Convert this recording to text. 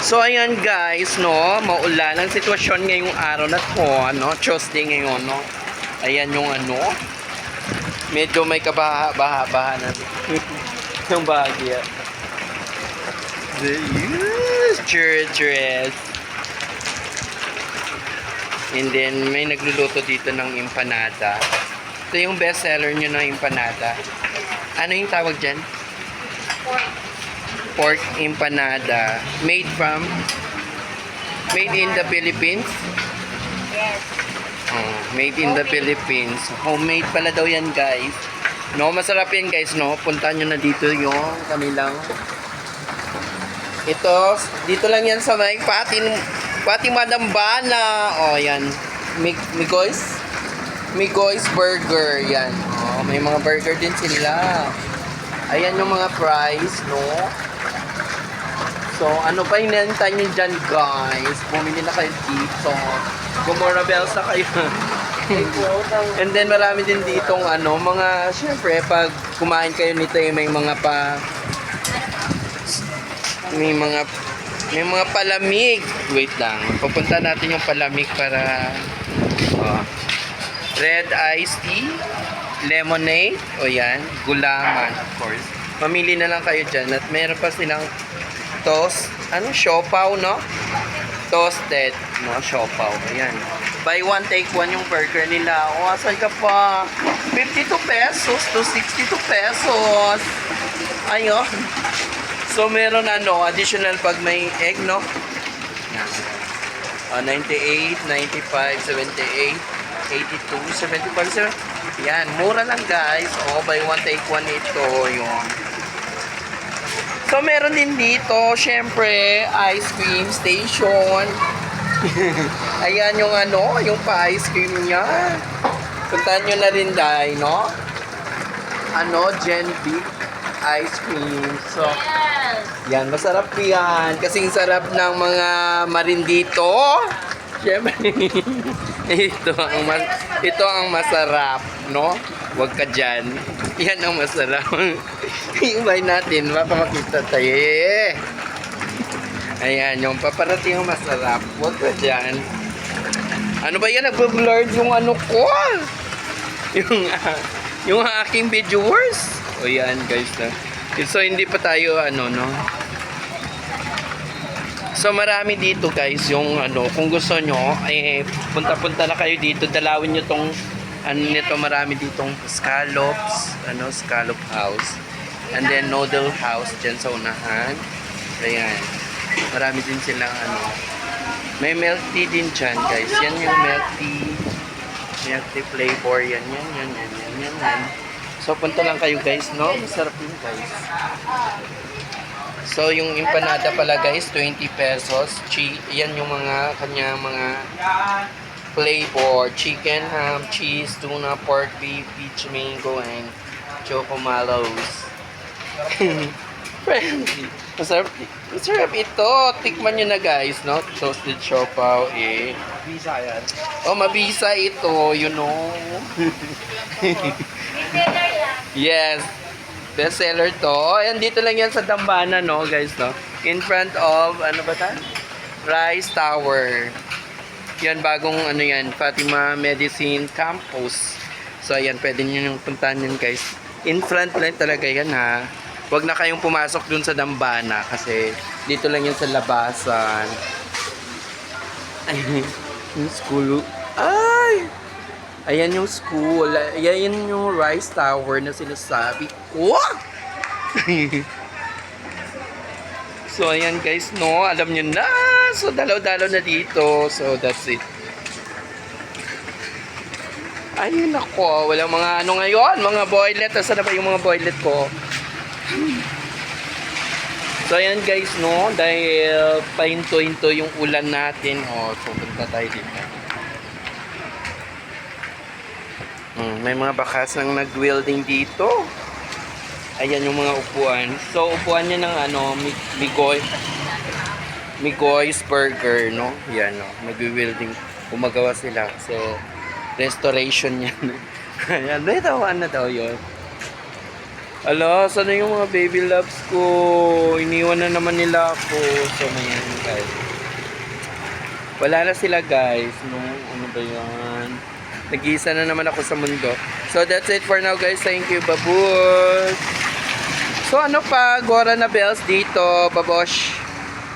So ayan guys, no, maulan ang sitwasyon ngayong araw na to, no, Tuesday ngayon, no. Ayan yung ano, medyo may kabaha-baha na yung bagya. The churches. And then may nagluluto dito ng empanada. Ito yung best seller nyo ng empanada. Ano yung tawag dyan? Pork empanada. Made in the Philippines? Yes. Oh, made in the Philippines. Homemade pala daw yan guys. No, masarap yan guys, no. Puntahan nyo na dito yung kanilang. Ito, dito lang yan sa may Pati Madam Bana. Oh, yan. Migoy's Burger. Yan. Oh, may mga burger din sila. Ayan yung mga price, no. So, ano pa yung nantay nyo dyan, guys? Bumili na kayo dito. Gomora bells na kayo. And then, marami din ditong, ano, mga, syempre, pag kumain kayo nito, may mga may mga palamig. Wait lang. Pupunta natin yung palamig para, red iced tea, lemonade, o yan, gulaman, of course. Mamili na lang kayo dyan. At meron pa silang toast, siopaw, no? Toasted, no? Siopaw, ayan. Buy one, take one yung burger nila. O, asan ka pa? 52 pesos to 62 pesos. Ayun. So, meron additional pag may egg, no? 98, 95, 78, 82, 75, yan, mura lang guys. O, buy one, take one ito, yung. So, meron din dito, syempre, ice cream station. Ayan yung yung pa-ice cream niya. Puntahan nyo na rin dahil, no? Gen B ice cream. So, yan, masarap yan. Kasing sarap ng mga marin dito. Syempre, ito ang masarap, no? Huwag ka dyan. Yan ang masarap. Imbay natin, mapamakita tayo. Ayan, yung paparating ang masarap. Huwag ka dyan. Ano ba yan? Nag-blurred yung ko. Yung aking viewers. O yan, guys. So, hindi pa tayo, no? So, marami dito, guys, yung, kung gusto nyo, punta-punta na kayo dito. Dalawin nyo tong, nito, marami ditong scallops, scallop house. And then, noodle house dyan sa unahan. Ayan. Marami din silang, may milk tea din dyan, guys. Yan yung milk tea. Milk tea flavor. Yan. So, punta lang kayo, guys, no? Masarap yun, guys. So, yung empanada pala, guys, 20 pesos. Yan yung kanya mga flavor. Chicken, ham, cheese, tuna, pork, beef, peach, mango, and chocomalos. Friendly. Masarap ito. Tikman nyo na, guys, no? Toasted siopaw, Visa yan. Oh, mabisa ito, you know. Yes. Best seller to. Ayan, dito lang yan sa Dambana, no, guys, no? In front of, Rice Tower. Yan, bagong, yan, Fatima Medicine Campus. So, ayan, pwede nyo yung puntahan yan, guys. In front lang talaga yan, ha. Huwag na kayong pumasok dun sa Dambana kasi dito lang yan sa labasan. Ay, yung school. Ay! Ayan yung school. Ayan yung Rice Tower na sinasabi ko. So, ayan guys, no? Alam nyo na. So, dalaw-dalaw na dito. So, that's it. Ayun ako. Walang mga ngayon. Mga boylet. Saan na ba yung mga boylet ko? So, ayan guys, no? Dahil pahinto-hinto yung ulan natin. O, pupunta tayo dito. May mga bakas nang nag-welding dito. Ayan yung mga upuan. So, upuan niya ng Migoy's Burger, no? Yan, no? Nag-welding. Gumagawa sila. So, restoration yan. Ayan, ano daw yun? Ala, sana yung mga baby loves ko? Iniwan na naman nila ako. So, mayan guys. Wala na sila guys. No, ano ba yan? Nag-iisa na naman ako sa mundo. So, that's it for now guys. Thank you, babush. So, ano pa? Gora na bells dito, babosh.